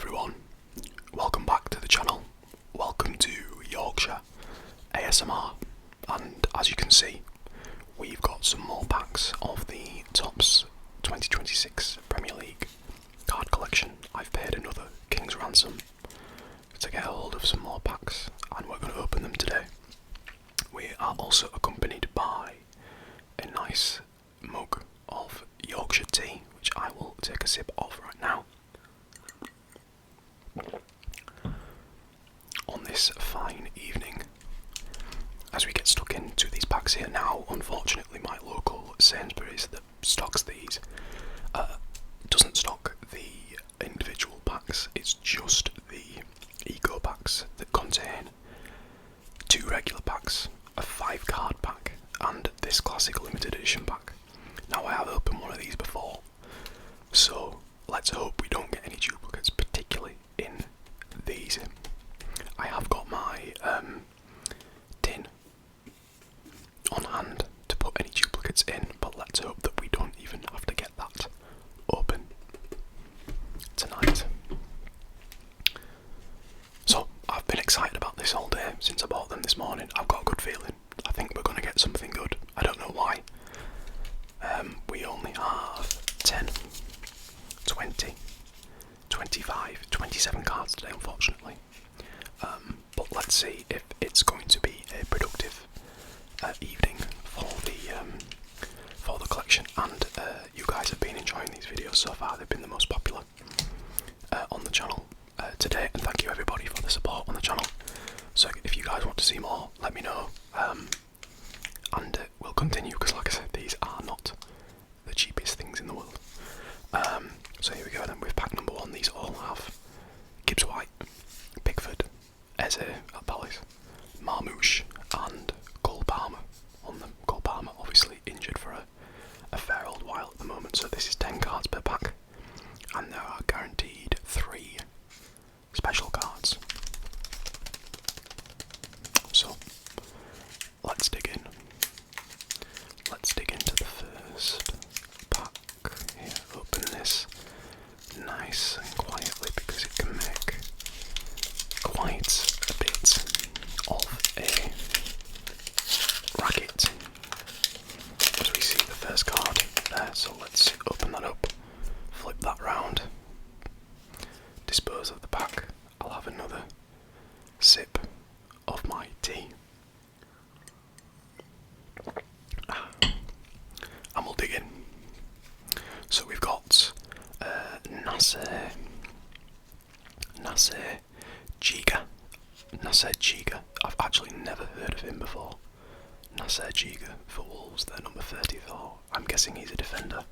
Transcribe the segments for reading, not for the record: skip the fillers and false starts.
everyone, welcome back to the channel, welcome to Yorkshire ASMR, and as you can see, we've got some more packs of the Topps 2026 Premier League card collection. I've paid another king's ransom to get a hold of some more packs, and we're going to open them today. We are also accompanied by a nice mug of Yorkshire tea, which I will take a sip of right now. On this fine evening, as we get stuck into these packs here now, unfortunately my local Sainsbury's that stocks these doesn't stock the individual packs. It's just the eco packs that contain 2 regular packs, a 5 card pack and this classic limited edition pack. Now I have opened one of these before, so let's hope we don't get any duplicates, particularly in these. I have got my tin on hand to put any duplicates in, but let's hope that we don't even have to get that open tonight. So I've been excited about this all day since I bought them this morning. I've got a good feeling. I think we're going to get something good. I don't know why. We only have 10, 20, 25, 27 cards today, unfortunately. But let's see if it's going to be a productive evening for the collection. And you guys have been enjoying these videos so far. They've been the most popular on the channel today, and thank you everybody for the support on the channel. So if you guys want to see more, let me know, and we'll continue, because like I said, these are not the cheapest things in the world. So here we go then with pack number 1. These all have Gibbs White, Pickford, Eze at Palace, Marmoush and Cole Palmer on them. Cole Palmer obviously injured for a fair old while at the moment, so this is 10 cards per pack, and there are guaranteed 3 special cards. So let's dig in. Let's dig into the first pack here. Open this nice and quietly because it can make quite a bit of a racket as we see the first card there. So let's open that up, flip that round, dispose of the pack. I'll have another sip of my tea, and we'll dig in. So we've got Nacer Giga. I've actually never heard of him before. Nacer Giga for Wolves, they're number 34. I'm guessing he's a defender.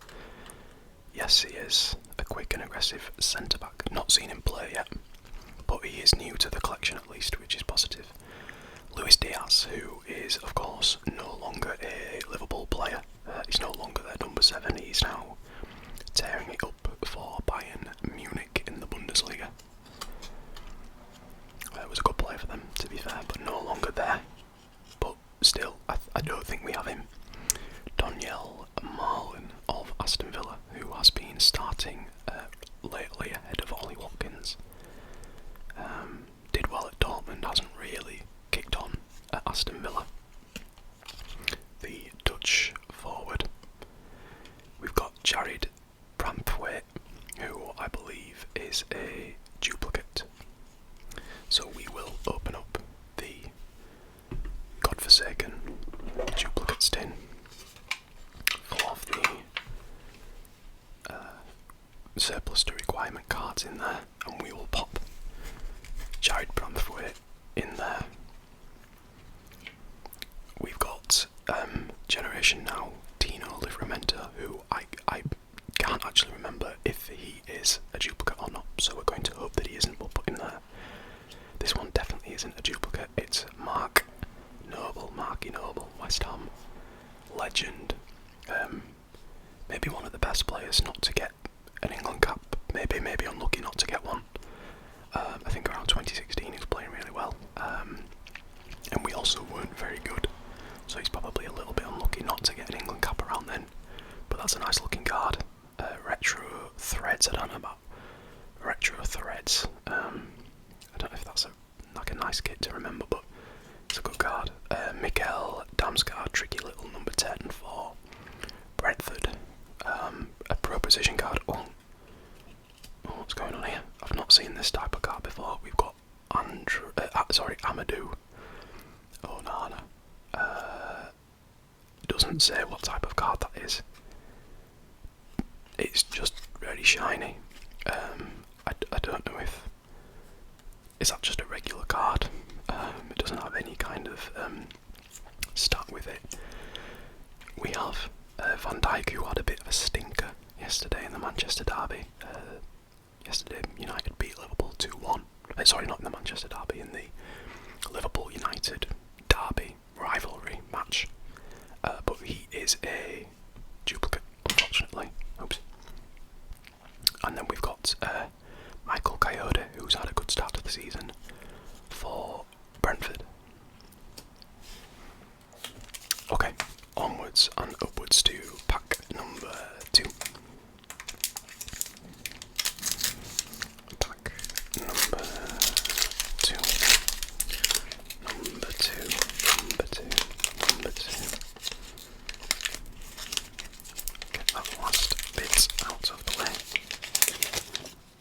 Yes, he is. A quick and aggressive centre-back. Not seen him play yet, but he is new to the collection at least, which is positive. Luis Diaz, who is of course no longer a Liverpool player. He's no longer their number 7. He's now tearing it up for Bayern Munich in the Bundesliga. Was a good player for them, to be fair, but no longer there. But still, I don't think we have him. Daniel Marlin of Aston Villa, who has been starting lately ahead of Ollie Watkins. Did well at Dortmund, hasn't really kicked on at Aston Villa. The Dutch forward. We've got Jared Braithwaite, who I believe is a duplicate. So we will open up the godforsaken duplicates tin, full of the surplus to requirement cards in there, and we will pop Jared Braithwaite in there. We've got Generation Now Tino Livramento, who I can't actually remember if he is a duplicate or not, so we're going to hope that he isn't. We'll put him there. This one definitely isn't a duplicate. It's Marky Noble, West Ham legend. Maybe one of the best players not to get an England cap. Maybe unlucky not to get one. I think around 2016 he was playing really well. And we also weren't very good, so he's probably a little bit unlucky not to get an England cap around then. But that's a nice looking card. Retro Threads, I don't know about Retro Threads. Reds. I don't know if that's like a nice kit to remember, but it's a good card. Mikael Damsgaard, tricky little number 10 for Brentford. A pro position card. Oh, what's going on here? I've not seen this type of card before. We've got Amadou Onana. Doesn't say what type of card that is. It's just very shiny. I don't know if is that just a regular card. It doesn't have any kind of stat with it. We have Van Dijk, who had a bit of a stinker yesterday in the Manchester derby. Yesterday United beat Liverpool 2-1. Sorry, not in the Manchester derby, in the Liverpool United derby rivalry match. But he is a duplicate, unfortunately. Oops. And then we've got Michael Coyote, who's had a good start to the season for Brentford. Okay, onwards and upwards to pack number 2. Pack number 2. Number 2. Number 2. Number 2. Get that last bit out of the way.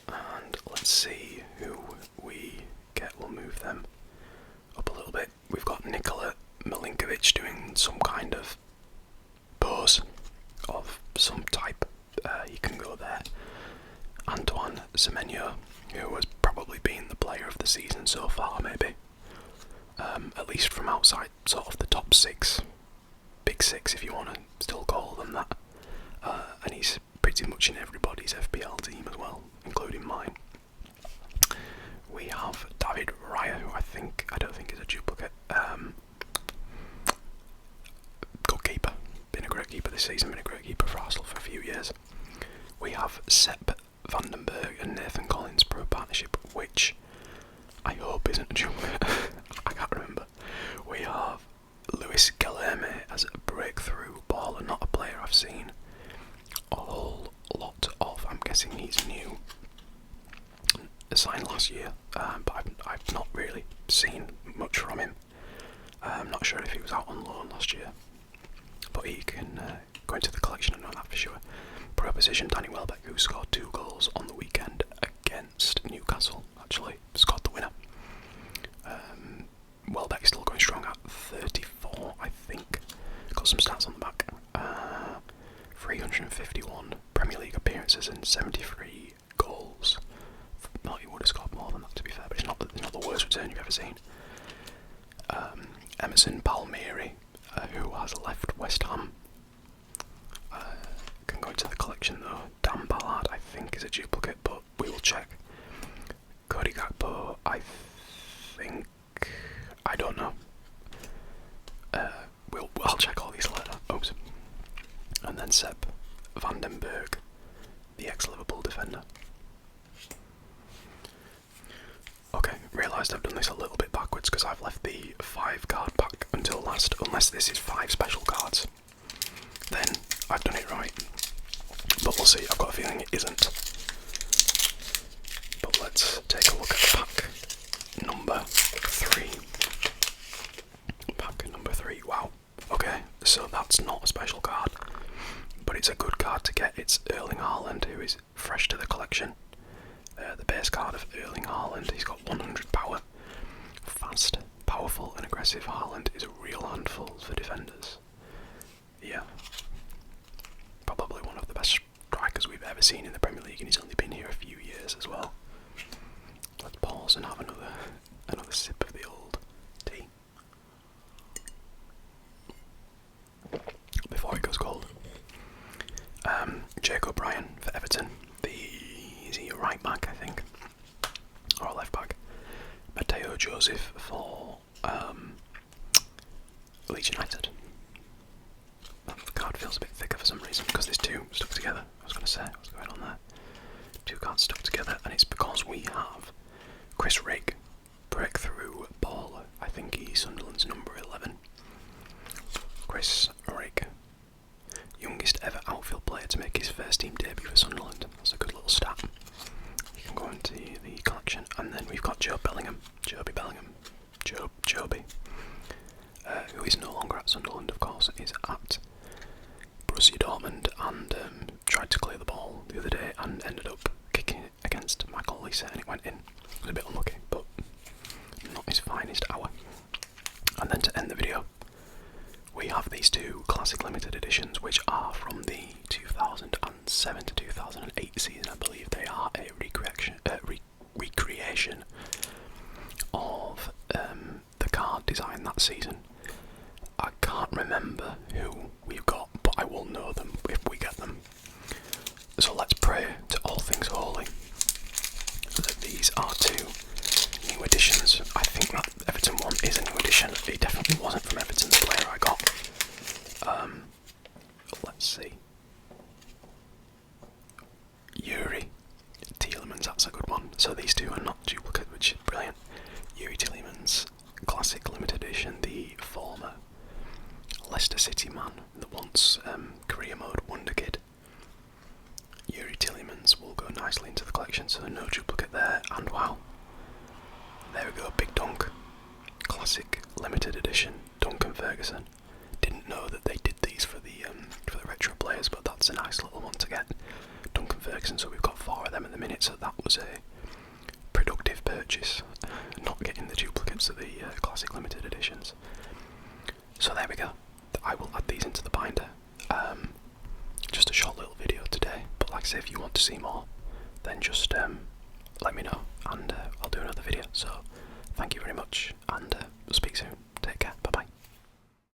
And let's see who we get. We'll move them up a little bit. We've got Nikola Milinkovic doing some kind of pose of some type. He can go there. Antoine Semenyo, who has probably been the player of the season so far, maybe. At least from outside sort of the top 6. Big 6 if you want to still call them that. And he's pretty much in everybody's FPL team as well, including mine. We have David Raya, who I don't think is a duplicate. Good keeper. Been a great keeper this season, been a great keeper for Arsenal for a few years. We have Sepp Vandenberg and Nathan Collins pro partnership, which I hope isn't a duplicate. I can't remember. We have Luis Guilherme as a breakthrough baller, not a player I've seen a whole lot of. I'm guessing he's new. Signed last year, but I've not really seen much from him. I'm not sure if he was out on loan last year, but he can go into the collection, I know that for sure. Pro position, Danny Welbeck, who scored 2 goals on the weekend against Newcastle, actually scored the winner. Welbeck is still going strong at 34, I think. Got some stats on the back. 351 Premier League appearances and 73 goals. Well, he would have scored more than that, to be fair, but it's not the worst return you've ever seen. Emerson Palmieri, who has left West Ham, can go into the collection though. Dan Ballard, I think, is a duplicate, but we will check. Cody Gakpo, I don't know. I'll check all these later. Oops. And then Sepp Vandenberg, the ex-Liverpool defender. Okay, realised I've done this a little bit backwards because I've left the 5 card pack until last, unless this is 5 special cards. Then I've done it right. But we'll see, I've got a feeling it isn't. But let's take a look at pack number 3. Pack number 3, wow. Okay, so that's not a special card, but it's a good card to get. It's Erling Haaland, who is fresh to the collection. The base card of Erling Haaland, he's got 100 power. Fast, powerful and aggressive Haaland is a real handful for defenders. Yeah. Probably one of the best strikers we've ever seen in the Premier League, and he's only been here a few years as well. Let's pause and have another sip of the old tea before it goes cold. Jake O'Brien for Everton. Is he a right back, I think? Or a left back? Mateo Joseph for Leeds United. That card feels a bit thicker for some reason, because there's 2 stuck together. I was going to say, what's going on there? 2 cards stuck together, and it's because we have Chris Rigg, breakthrough baller. I think he's Sunderland's number 11. Chris Rigg, youngest ever outfield player to make his first team debut for Sunderland. That's a good little stat. You can go into the And then we've got Joby Bellingham, Joby, who is no longer at Sunderland, of course, is at Borussia Dortmund, and tried to clear the ball the other day and ended up kicking it against Michael Olise and it went in. It was a bit unlucky, but not his finest hour. And then to end the video, we have these two classic limited editions, which are from the 2007 to 2008 season. I believe they are a recreation of the card design that season. I can't remember who we've got, but I will know them if we get them. So let's pray to all things holy that these are two new editions. I think that Everton one is a new edition. It definitely wasn't from Everton, the player I got. Let's see. Yuri Tielemans, that's a good one. So these two are not duplicate, which is brilliant. Yuri Tielemans, classic limited edition, the former Leicester City man, the once career mode wonder kid. Yuri Tielemans will go nicely into the collection, so no duplicate there. And wow, there we go, big dunk, classic limited edition, Duncan Ferguson. Didn't know that they did these for the retro players, but that's a nice little one to get. Duncan Ferguson, so we've got 4 of them at the minute, so that was a productive purchase, not getting the duplicates of the classic limited editions. So there we go, I will add these into the binder. Just a short little video today, but like I say, if you want to see more, then just let me know, and I'll do another video. So thank you very much, and we'll speak soon. Take care.